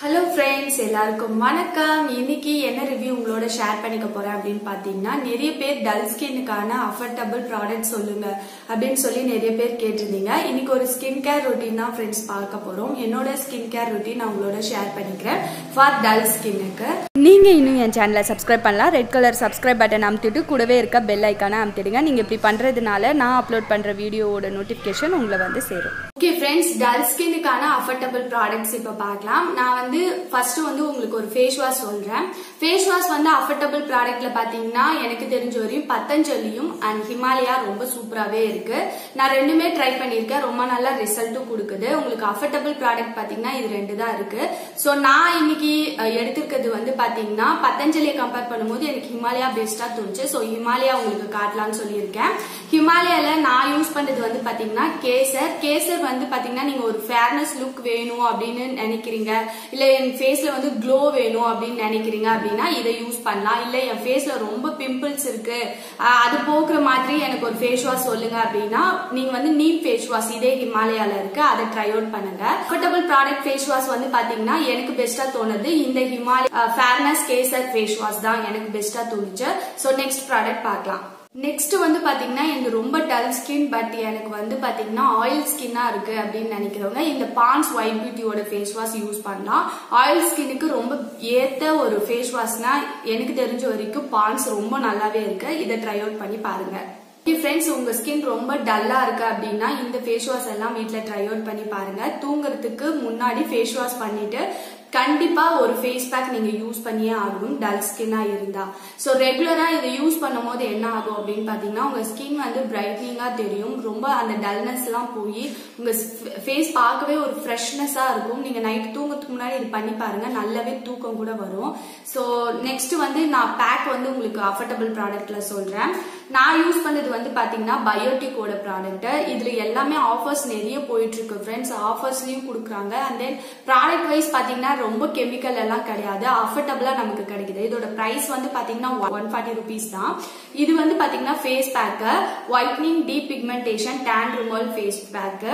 Hello friends, எல்லாருக்கும் வணக்கம். இன்னைக்கு என்ன ரிவ்யூ உங்களோட ஷேர் பண்ணிக்க போறேன் அப்படின்னு பாத்தீங்கன்னா, நிறைய பேர் டல் ஸ்கின்னுக்கான அஃபோர்டபிள் ப்ராடக்ட் சொல்லுங்க அப்படின்னு சொல்லி நிறைய பேர் கேட்டிருந்தீங்க. இன்னைக்கு ஒரு ஸ்கின் கேர் ரொட்டீன் தான் ஃப்ரெண்ட்ஸ் பார்க்க போறோம். என்னோட ஸ்கின் கேர் ரொட்டீன் நான் உங்களோட ஷேர் பண்ணிக்கிறேன் ஃபார் டல் ஸ்கின்னுக்கு. நீங்க இன்னும் என் சேனலை சப்ஸ்கிரைப் பண்ணலாம். ரெட் கலர் சப்ஸ்கிரைப் பட்டன் அமுத்திட்டு கூடவே இருக்க பெல் ஐக்கானை அமுத்திடுங்க. நீங்க இப்படி பண்றதுனால நான் அப்லோட் பண்ற வீடியோவோட நோட்டிபிகேஷன் உங்களை வந்து சேரும். ஓகே ஃப்ரெண்ட்ஸ், டல் ஸ்கின்னுக்கான அஃபோர்டபிள் ப்ராடக்ட்ஸ் இப்ப பார்க்கலாம். நான் வந்து ஃபர்ஸ்ட் வந்து உங்களுக்கு ஒரு ஃபேஸ் வாஷ் சொல்றேன். ஃபேஸ் வாஷ் வந்து அஃபோர்டபிள் ப்ராடக்ட்ல பாத்தீங்கன்னா எனக்கு தெரிஞ்ச வரையும் பத்தஞ்சலியும் அண்ட் ஹிமாலயா ரொம்ப சூப்பராகவே இருக்கு. நான் ரெண்டுமே ட்ரை பண்ணியிருக்கேன், ரொம்ப நல்ல ரிசல்ட்டும் கொடுக்குது. உங்களுக்கு அஃபோர்டபிள் ப்ராடக்ட் பாத்தீங்கன்னா இது ரெண்டு தான் இருக்கு. ஸோ நான் இன்னைக்கு எடுத்திருக்கிறது வந்து பாத்தீங்கன்னா பத்தஞ்சலியை கம்பேர் பண்ணும்போது எனக்கு ஹிமாலயா பெஸ்டா தோணுச்சு. ஸோ ஹிமாலயா உங்களுக்கு காட்டலாம்னு சொல்லியிருக்கேன். ஹிமாலயால நான் யூஸ் பண்றது வந்து பாத்தீங்கன்னா கேசர் வந்து பாத்தீங்கன்னா நீங்க ஒரு ஃபேர்னஸ் லுக் வேணும் அப்படின்னு நினைக்கிறீங்க, இல்ல என் ஃபேஸ்ல வந்து க்ளோ வேணும் அப்படின்னு நினைக்கிறீங்க அப்படின்னா இதை யூஸ் பண்ணலாம். இல்ல என் ஃபேஸ்ல ரொம்ப பிம்பிள்ஸ் இருக்கு, அது போக்குற மாதிரி எனக்கு ஒரு ஃபேஸ் வாஷ் சொல்லுங்க அப்படின்னா நீங்க வந்து நீம் ஃபேஸ் வாஷ் இதே ஹிமாலயால இருக்கு, அதை ட்ரை அவுட் பண்ணுங்க. அஃபோர்டபிள் ப்ராடக்ட் ஃபேஸ் வாஷ் வந்து பாத்தீங்கன்னா எனக்கு பெஸ்டா தோணுது இந்த Himalaya fairness kesar face wash தான் எனக்கு பெஸ்டா தோணுச்சு. ஸோ நெக்ஸ்ட் ப்ராடக்ட் பார்க்கலாம். நெக்ஸ்ட் வந்து பாத்தீங்கன்னா எனக்கு ரொம்ப டல் ஸ்கின், பட் எனக்கு வந்து பாத்தீங்கன்னா ஆயில் ஸ்கின்னா இருக்கு அப்படின்னு நினைக்கிறவங்க இந்த பாண்ட்ஸ் ஒயிட் பியூட்டியோட ஃபேஸ் வாஷ் யூஸ் பண்ணலாம். ஆயில் ஸ்கின்னுக்கு ரொம்ப ஏத்த ஒரு ஃபேஸ் வாஷ்னா எனக்கு தெரிஞ்ச வரைக்கும் பாண்ட்ஸ் ரொம்ப நல்லாவே இருக்கு. இதை ட்ரை அவுட் பண்ணி பாருங்க. ஃப்ரெண்ட்ஸ், உங்க ஸ்கின் ரொம்ப டல்லா இருக்கு அப்படின்னா இந்த ஃபேஸ் வாஷ் எல்லாம் வீட்டுல ட்ரை அவுட் பண்ணி பாருங்க. தூங்குறதுக்கு முன்னாடி ஃபேஸ் வாஷ் பண்ணிட்டு கண்டிப்பா ஒரு ஃபேஸ் பேக் நீங்க யூஸ் பண்ணியே ஆகணும் டல் ஸ்கின்னா இருந்தா. சோ ரெகுலரா இதை யூஸ் பண்ணும் போது என்ன ஆகும் அப்படின்னு பாத்தீங்கன்னா உங்க ஸ்கின் வந்து பிரைட்னிங்கா தெரியும். ரொம்ப அந்த டல்னஸ் எல்லாம் போய் உங்க ஃபேஸ் பார்க்கவே ஒரு ஃப்ரெஷ்னஸா இருக்கும். நீங்க நைட் தூங்கறதுக்கு முன்னாடி இது பண்ணி பாருங்க, நல்லாவே தூக்கம் கூட வரும். சோ நெக்ஸ்ட் வந்து நான் பேக் வந்து உங்களுக்கு அஃபோர்டபிள் ப்ராடக்ட்ல சொல்றேன். நான் யூஸ் பண்ணது வந்து பாத்தீங்கன்னா பயோட்டிக்கோட ப்ராடக்ட். இதுல எல்லாமே ஆஃபர்ஸ் நிறைய போயிட்டு இருக்கு ஃப்ரெண்ட்ஸ், ஆஃபர்ஸ்லயும் கொடுக்குறாங்க. அண்ட் தென் ப்ராடக்ட் வைஸ் பாத்தீங்கன்னா ரொம்ப கெமிக்கல் எல்லாம் கிடையாது, அஃபோர்டபிளா நமக்கு கிடைக்குது. இதோட பிரைஸ் வந்து பாத்தீங்கன்னா 140 rupees தான். இது வந்து பாத்தீங்கன்னா face pack whitening deep pigmentation tan removal face pack.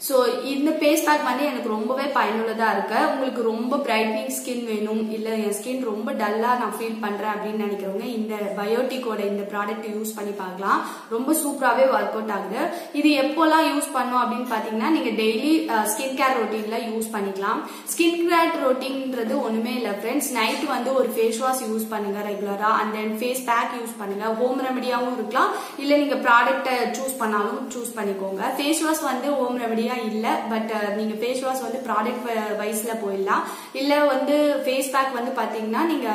So இந்த ஃபேஸ் பேக் வந்து எனக்கு ரொம்பவே பயனுள்ளதா இருக்கு. உங்களுக்கு ரொம்ப பிரைட்னிங் ஸ்கின் வேணும், இல்ல என் ஸ்கின் ரொம்ப டல்லா நான் ஃபீல் பண்றேன் அப்படின்னு நினைக்கிறவங்க இந்த பயோட்டிக்கோட இந்த ப்ராடக்ட் யூஸ் பண்ணி பார்க்கலாம். ரொம்ப சூப்பராகவே ஒர்க் அவுட் ஆகுது. இது எப்போல்லாம் யூஸ் பண்ணும் அப்படின்னு பாத்தீங்கன்னா நீங்க டெய்லி ஸ்கின் கேர் ரொட்டீன்ல யூஸ் பண்ணிக்கலாம். ஸ்கின் கேர் ரொட்டீன்ன்றது ஒண்ணுமே இல்ல ஃப்ரெண்ட்ஸ், நைட் வந்து ஒரு ஃபேஸ் வாஷ் யூஸ் பண்ணுங்க ரெகுலரா, and then face pack use பண்ணுங்க. ஹோம் ரெமடியாவும் இருக்கலாம், இல்ல நீங்க ப்ராடக்ட் சூஸ் பண்ணாலும் சூஸ் பண்ணிக்கோங்க. ஃபேஸ் வாஷ் வந்து ஹோம் ரெமடி இல்ல, பட் நீங்க ஃபேஸ் வாஷ் வந்து ப்ராடக்ட் வைஸ்ல போயிடலாம். இல்ல வந்து ஃபேஸ் பேக் வந்து பாத்தீங்கன்னா நீங்க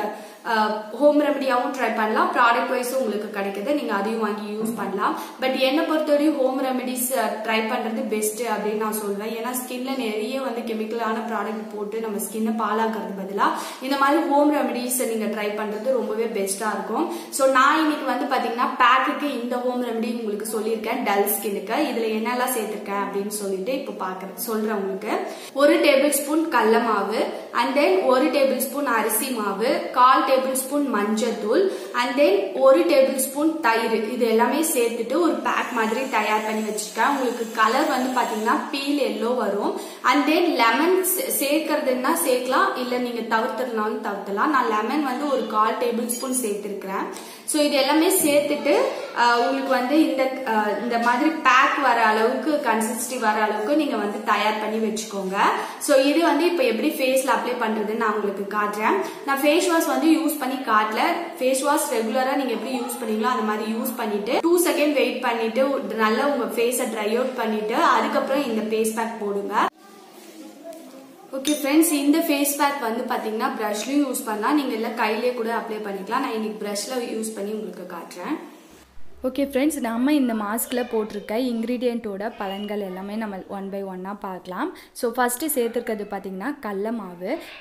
ஹோம் ரெமடியாவும் ட்ரை பண்ணலாம், ப்ராடக்ட் வைஸும் உங்களுக்கு கிடைக்குது, நீங்க அதையும் வாங்கி யூஸ் பண்ணலாம். பட் என்ன பொறுத்தவரையும் ஹோம் ரெமடிஸ் ட்ரை பண்றது பெஸ்ட் அப்படின்னு நான் சொல்வேன். ஏன்னா ஸ்கின்ல நிறைய வந்து கெமிக்கலான ப்ராடக்ட் போட்டு நம்ம ஸ்கின்னை பாலாக்குறது பதிலா இந்த மாதிரி ஹோம் ரெமடிஸ் நீங்க ட்ரை பண்றது ரொம்பவே பெஸ்டா இருக்கும். சோ நான் இன்னைக்கு வந்து பாத்தீங்கன்னா பேக்குக்கு இந்த ஹோம் ரெமடி உங்களுக்கு சொல்லியிருக்கேன் டல் ஸ்கின்னுக்கு. இதுல என்னெல்லாம் சேர்த்திருக்கேன் அப்படின்னு சொல்லிட்டு இப்ப சொல்றேன் உங்களுக்கு. 1 டேபிள் ஸ்பூன் கடல மாவு, அண்ட் தென் 1 டேபிள் ஸ்பூன் அரிசி மாவு, 1/4 டேபிள் ஸ்பூன் மஞ்சத்தூள், அண்ட் தென் 1 டேபிள் ஸ்பூன் தயிர். இது எல்லாமே சேர்த்துட்டு ஒரு பேக் மாதிரி தயார் பண்ணி வச்சிருக்கேன். உங்களுக்கு கலர் வந்து பாத்தீங்கன்னா பீல் எல்லோ வரும். அண்ட் தென் லெமன் சேர்க்கறதுன்னா சேர்க்கலாம், இல்ல நீங்க தவிர்த்துனாலும் தவிர்த்தலாம். நான் லெமன் வந்து ஒரு 1/4 டேபிள் ஸ்பூன் சேர்த்திருக்கிறேன். சோ இது எல்லாமே சேர்த்துட்டு உங்களுக்கு வந்து இந்த மாதிரி பேக் வர அளவுக்கு கன்சிஸ்டன்சி வர அளவுக்கு நீங்க வந்து தயார் பண்ணி வச்சுக்கோங்க. சோ இது வந்து இப்ப எப்படி ஃபேஸ்ல அப்ளை பண்றதுன்னு நான் உங்களுக்கு காட்டுறேன். நான் ஃபேஸ் வாஷ் வந்து யூஸ் பண்ணி காட்டல. ஃபேஸ் வாஷ் ரெகுலரா நீங்க எப்படி யூஸ் பண்ணீங்களோ அந்த மாதிரி யூஸ் பண்ணிட்டு 2 செகண்ட் வெயிட் பண்ணிட்டு நல்லா உங்க ஃபேஸை ட்ரை அவுட் பண்ணிட்டு அதுக்கப்புறம் இந்த ஃபேஸ் பேக் போடுங்க. ஓகே ஃப்ரெண்ட்ஸ், இந்த ஃபேஸ் பேக் வந்து பாத்தீங்கன்னா பிரஷ்லயும் யூஸ் பண்ணலாம், நீங்க இல்ல கையிலேயே கூட அப்ளை பண்ணிக்கலாம். நான் இன்னைக்கு பிரஷ்ல யூஸ் பண்ணி உங்களுக்கு காட்டுறேன். ஓகே ஃப்ரெண்ட்ஸ், நம்ம இந்த மாஸ்கில் போட்டிருக்க இன்க்ரீடியண்ட்டோட பலன்கள் எல்லாமே நம்ம ஒன் பை ஒன்னாக பார்க்கலாம். ஸோ ஃபஸ்ட்டு சேர்த்துருக்கிறது பார்த்திங்கன்னா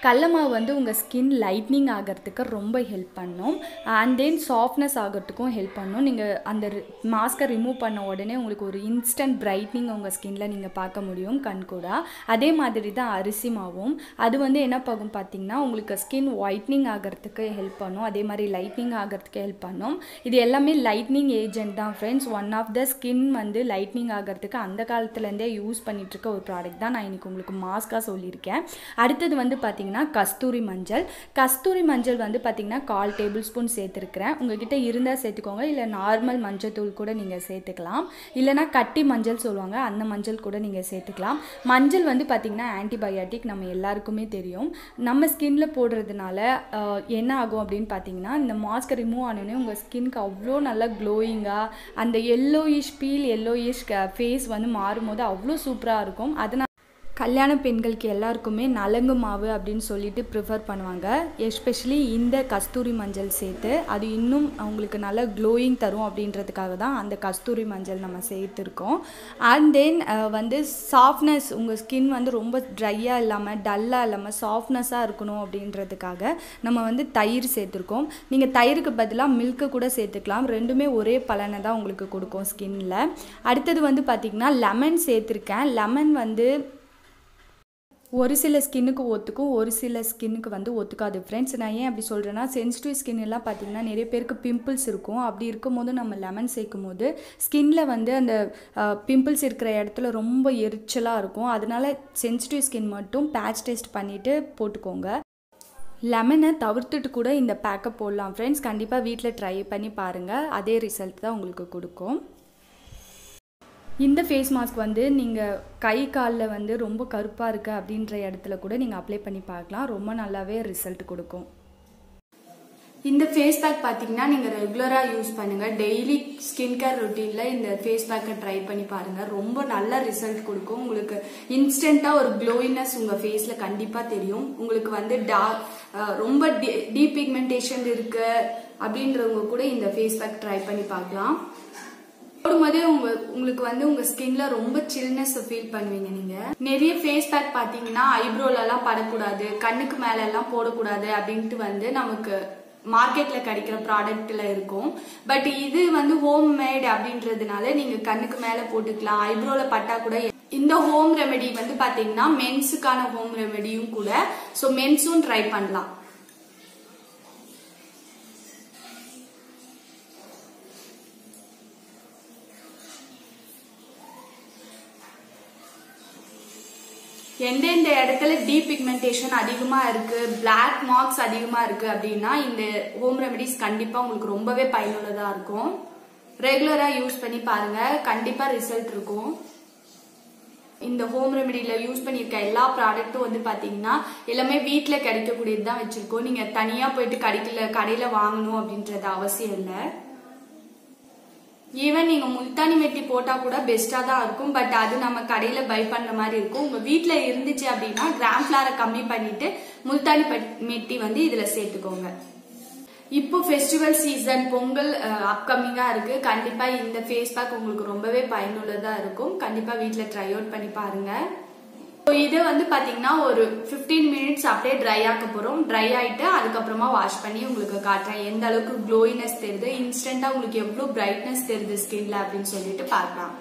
கடல மாவு வந்து உங்கள் ஸ்கின் லைட்னிங் ஆகிறதுக்கு ரொம்ப ஹெல்ப் பண்ணும். அண்ட் தென் சாஃப்ட்னஸ் ஆகிறதுக்கும் ஹெல்ப் பண்ணும். நீங்கள் அந்த மாஸ்கை ரிமூவ் பண்ண உடனே உங்களுக்கு ஒரு இன்ஸ்டன்ட் பிரைட்னிங் உங்கள் ஸ்கின்ல நீங்கள் பார்க்க முடியும் கண் கூட. அதே மாதிரி தான் அரிசி மாவும். அது வந்து என்ன பார்க்கும் பார்த்திங்கன்னா உங்களுக்கு ஸ்கின் ஒயிட்னிங் ஆகிறதுக்கு ஹெல்ப் பண்ணும், அதே மாதிரி லைட்னிங் ஆகிறதுக்கு ஹெல்ப் பண்ணும். இது எல்லாமே லைட்னிங் ஏஜ் ஏஜென்ட் தான் friends. One of the skin வந்து லைட்னிங் ஆகிறதுக்கு அந்த காலத்துலேருந்தே யூஸ் பண்ணிகிட்ருக்க ஒரு ப்ராடக்ட் தான் நான் இன்றைக்கி உங்களுக்கு மாஸ்க்காக சொல்லியிருக்கேன். அடுத்தது வந்து பார்த்திங்கன்னா கஸ்தூரி மஞ்சள். கஸ்தூரி மஞ்சள் வந்து பார்த்திங்கன்னா 1/4 டேபிள் ஸ்பூன் சேர்த்துருக்கிறேன். உங்கள்கிட்ட இருந்தால் சேர்த்துக்கோங்க, இல்லை நார்மல் மஞ்சள் தூள் கூட நீங்கள் சேர்த்துக்கலாம், இல்லைனா கட்டி மஞ்சள் சொல்லுவாங்க அந்த மஞ்சள் கூட நீங்கள் சேர்த்துக்கலாம். மஞ்சள் வந்து பார்த்திங்கன்னா ஆன்டிபயோட்டிக், நம்ம எல்லாருக்குமே தெரியும். நம்ம ஸ்கின்ல போடுறதுனால என்ன ஆகும் அப்படின்னு பார்த்தீங்கன்னா, இந்த மாஸ்க் ரிமூவ் ஆனோடனே உங்கள் ஸ்கின்க்கு அவ்வளோ நல்லா க்ளோயிங்காக அந்த எல்லோயிஷ் ஃபேஸ் வந்து மாறும்போது அவ்வளோ சூப்பராக இருக்கும். அதனால் கல்யாண பெண்களுக்கு எல்லாருக்குமே நலங்கு மாவு அப்படின்னு சொல்லிட்டு ப்ரிஃபர் பண்ணுவாங்க. எஸ்பெஷலி இந்த கஸ்தூரி மஞ்சள் சேர்த்து அது இன்னும் அவங்களுக்கு நல்ல க்ளோயிங் தரும் அப்படின்றதுக்காக தான் அந்த கஸ்தூரி மஞ்சள் நம்ம சேர்த்துருக்கோம். அண்ட் தென் வந்து சாஃப்ட்னஸ், உங்கள் ஸ்கின் வந்து ரொம்ப ட்ரையாக இல்லாமல் டல்லாக இல்லாமல் சாஃப்ட்னஸாக இருக்கணும் அப்படின்றதுக்காக நம்ம வந்து தயிர் சேர்த்துருக்கோம். நீங்கள் தயிருக்கு பதிலாக மில்க்கு கூட சேர்த்துக்கலாம். ரெண்டுமே ஒரே பலனை தான் உங்களுக்கு கொடுக்கும் ஸ்கின்னில். அடுத்தது வந்து பார்த்திங்கன்னா லெமன் சேர்த்துருக்கேன். லெமன் வந்து ஒரு சில ஸ்கின்னுக்கு ஒத்துக்கும், ஒரு சில ஸ்கின்னுக்கு வந்து ஒத்துக்காது ஃப்ரெண்ட்ஸ். நான் ஏன் அப்படி சொல்கிறேன்னா, சென்சிட்டிவ் ஸ்கின் எல்லாம் பார்த்திங்கன்னா நிறைய பேருக்கு பிம்பிள்ஸ் இருக்கும். அப்படி இருக்கும்போது நம்ம லெமன் சேர்க்கும் போது ஸ்கின்னில் வந்து அந்த பிம்பிள்ஸ் இருக்கிற இடத்துல ரொம்ப எரிச்சலாக இருக்கும். அதனால சென்சிட்டிவ் ஸ்கின் மட்டும் பேட்ச் டெஸ்ட் பண்ணிவிட்டு போட்டுக்கோங்க. லெமனை தவிர்த்துட்டு கூட இந்த பேக்கை போடலாம் ஃப்ரெண்ட்ஸ். கண்டிப்பாக வீட்டில் ட்ரை பண்ணி பாருங்கள், அதே ரிசல்ட் தான் உங்களுக்கு கொடுக்கும். இந்த ஃபேஸ் மாஸ்க் வந்து நீங்கள் கை காலில் வந்து ரொம்ப கருப்பாக இருக்குது அப்படின்ற இடத்துல கூட நீங்கள் அப்ளை பண்ணி பார்க்கலாம். ரொம்ப நல்லாவே ரிசல்ட் கொடுக்கும். இந்த ஃபேஸ் பேக் பார்த்தீங்கன்னா நீங்கள் ரெகுலராக யூஸ் பண்ணுங்கள். டெய்லி ஸ்கின் கேர் ரொட்டீனில் இந்த ஃபேஸ் பேக்கை ட்ரை பண்ணி பாருங்கள். ரொம்ப நல்ல ரிசல்ட் கொடுக்கும். உங்களுக்கு இன்ஸ்டண்ட்டாக ஒரு க்ளோயினஸ் உங்கள் ஃபேஸில் கண்டிப்பாக தெரியும். உங்களுக்கு வந்து ரொம்ப டீப் பிக்மெண்டேஷன் இருக்கு அப்படின்றவங்க கூட இந்த ஃபேஸ் பேக் ட்ரை பண்ணி பார்க்கலாம். போடும்போதே உங்களுக்கு வந்து உங்க ஸ்கின்ல ரொம்ப சில்னஸ் ஃபீல் பண்ணுவீங்க. நீங்க நிறைய ஃபேஸ் பேக் பாத்தீங்கன்னா ஐப்ரோல எல்லாம் படக்கூடாது, கண்ணுக்கு மேல எல்லாம் போடக்கூடாது அப்படின்ட்டு வந்து நமக்கு மார்க்கெட்ல கிடைக்கிற ப்ராடக்ட்ல இருக்கும். பட் இது வந்து ஹோம் மேட் அப்படின்றதுனால நீங்க கண்ணுக்கு மேல போட்டுக்கலாம், ஐப்ரோல பட்டா கூட. இந்த ஹோம் ரெமெடி வந்து பாத்தீங்கன்னா மென்ஸுக்கான ஹோம் ரெமெடியும் கூட. சோ மென்ஸும் ட்ரை பண்ணலாம். எந்தெந்த இடத்துல டீப் பிக்மெண்டேஷன் அதிகமா இருக்கு, பிளாக் மார்க்ஸ் அதிகமா இருக்கு அப்படின்னா இந்த ஹோம் ரெமெடிஸ் கண்டிப்பா உங்களுக்கு ரொம்பவே பயனுள்ளதா இருக்கும். ரெகுலரா யூஸ் பண்ணி பாருங்க, கண்டிப்பா ரிசல்ட் இருக்கும். இந்த ஹோம் ரெமெடியில யூஸ் பண்ணிருக்க எல்லா ப்ராடக்ட்டும் வந்து பாத்தீங்கன்னா எல்லாமே வீட்டுல கிடைக்கக்கூடியது தான் வச்சிருக்கோம். நீங்க தனியா போயிட்டு கடையில வாங்கணும் அப்படின்றது அவசியம் இல்லை. ஈவன் நீங்க முல்தானி மெட்டி போட்டா கூட பெஸ்டா தான் இருக்கும். பட் அது நம்ம கடையில பை பண்ற மாதிரி இருக்கும். உங்க வீட்டுல இருந்துச்சு அப்படின்னா கிராம் ஃபிளாரை கம்மி பண்ணிட்டு முல்தானி மெட்டி வந்து இதுல சேர்த்துக்கோங்க. இப்போ ஃபெஸ்டிவல் சீசன், பொங்கல் அப்கமிங்கா இருக்கு. கண்டிப்பா இந்த ஃபேஸ் பேக் உங்களுக்கு ரொம்பவே பயனுள்ளதா இருக்கும். கண்டிப்பா வீட்டுல ட்ரை அவுட் பண்ணி பாருங்க. இது வந்து பாத்தீங்கன்னா ஒரு 15 மினிட்ஸ் அப்படியே ட்ரை ஆக்க போறோம். ட்ரை ஆயிட்டு அதுக்கப்புறமா வாஷ் பண்ணி உங்களுக்கு காட்டுறேன் எந்த அளவுக்கு க்ளோயினஸ் தெரியுது, இன்ஸ்டன்டா உங்களுக்கு எவ்வளவு பிரைட்னஸ் தெரியுது ஸ்கின்ல அப்படின்னு சொல்லிட்டு பார்க்கலாம்.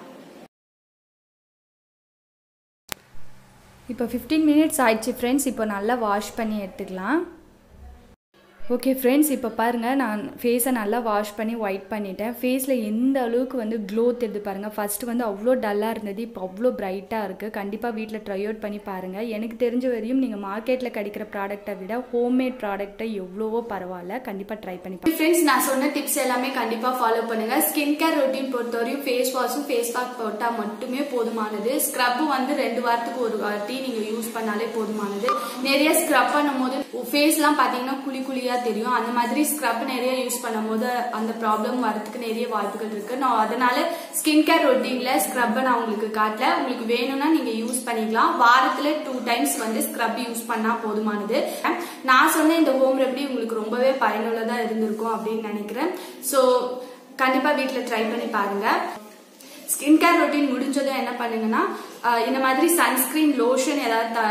இப்போ 15 மினிட்ஸ் ஆயிடுச்சு ஃப்ரெண்ட்ஸ். இப்போ நல்லா வாஷ் பண்ணி எடுத்துக்கலாம். ஓகே ஃப்ரெண்ட்ஸ், இப்போ பாருங்கள், நான் ஃபேஸை நல்லா வாஷ் பண்ணி ஒயிட் பண்ணிட்டேன். ஃபேஸில் எந்த அளவுக்கு வந்து க்ளோ தெரியுது பாருங்கள். ஃபஸ்ட்டு வந்து அவ்வளோ டல்லாக இருந்தது, இப்போ அவ்வளோ பிரைட்டாக இருக்குது. கண்டிப்பாக வீட்டில் ட்ரை அவுட் பண்ணி பாருங்கள். எனக்கு தெரிஞ்ச வரையும் நீங்கள் மார்க்கெட்டில் கிடைக்கிற ப்ராடக்ட்டை விட ஹோம்மேட் ப்ராடக்ட்டை எவ்வளவோ பரவாயில்ல. கண்டிப்பாக ட்ரை பண்ணி பாருங்கள். ஃப்ரெண்ட்ஸ், நான் சொன்ன டிப்ஸ் எல்லாமே கண்டிப்பாக ஃபாலோ பண்ணுங்கள். ஸ்கின் கேர் ரொட்டீன் பொறுத்தவரையும் ஃபேஸ் வாஷும் ஃபேஸ் பேக் போட்டால் மட்டுமே போதுமானது. ஸ்க்ரப் வந்து 2 வாரத்துக்கு ஒரு வாட்டி நீங்கள் யூஸ் பண்ணாலே போதுமானது. நிறைய ஸ்க்ரப் பண்ணும் போது ஃபேஸ்லாம் பார்த்தீங்கன்னா குழியா தெரியும். அந்த மாதிரி ஸ்க்ரப் நிறைய யூஸ் பண்ணும்போது அந்த ப்ராப்ளம் வரதுக்கு நிறைய வாய்ப்புகள் இருக்கு. நான் அதனால ஸ்கின் கேர் ரொட்டீன்ல ஸ்க்ரப் நான் உங்களுக்கு காட்டல. உங்களுக்கு வேணும்னா நீங்க யூஸ் பண்ணிக்கலாம். வாரத்துல 2 டைம்ஸ் வந்து ஸ்க்ரப் யூஸ் பண்ணா போதுமானது. நான் சொன்ன இந்த ஹோம் ரெமெடி உங்களுக்கு ரொம்பவே பயனுள்ளதா இருந்திருக்கும் அப்படின்னு நினைக்கிறேன். சோ கண்டிப்பா வீட்டுல ட்ரை பண்ணி பாருங்க. ஸ்கின் கேர் ரொட்டீன் முடிஞ்சதும் என்ன பண்ணுங்கன்னா இந்த மாதிரி சன்ஸ்கிரீன், லோஷன் ஏதாவது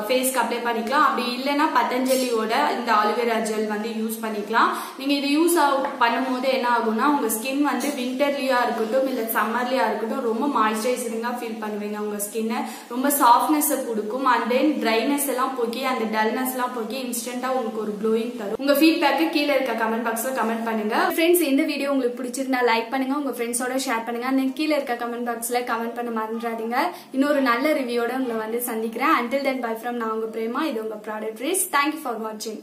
ஃபேஸ்க்கு அப்ளை பண்ணிக்கலாம். அப்படி இல்லைன்னா பதஞ்சலியோட இந்த ஆலிவேரா ஜெல் வந்து யூஸ் பண்ணிக்கலாம். நீங்க இது யூஸ் பண்ணும்போது என்ன ஆகும்னா உங்க ஸ்கின் வந்து விண்டர்லயா இருக்கட்டும் இல்ல சம்மர்லயா இருக்கட்டும் ரொம்ப மாய்ஸ்சரைசிங்கா ஃபீல் பண்ணுவீங்க. உங்க ஸ்கின்னை ரொம்ப சாஃப்ட்னஸ் கொடுக்கும். அண்ட் தென் ட்ரைனஸ் எல்லாம் போக்கி அந்த டல்னஸ் எல்லாம் போக்கி இன்ஸ்டன்டா உங்களுக்கு ஒரு க்ளோயிங் தரும். உங்க ஃபீட்பேக்கு கீழே இருக்க கமெண்ட் பாக்ஸ்ல கமெண்ட் பண்ணுங்க. ஃப்ரெண்ட்ஸ், இந்த வீடியோ உங்களுக்கு பிடிச்சிருந்தா லைக் பண்ணுங்க, உங்க ஃப்ரெண்ட்ஸோட ஷேர் பண்ணுங்க. அண்ட் கீழே இருக்க கமெண்ட் பாக்ஸ்ல கமெண்ட் பண்ண மறந்துடாதீங்க. இன்னொரு நல்ல ரிவ்யூவோட உங்களை வந்து சந்திக்கிறேன். Until then, bye from நான் உங்க பிரேமா. இது உங்க product reviews. Thank you for watching.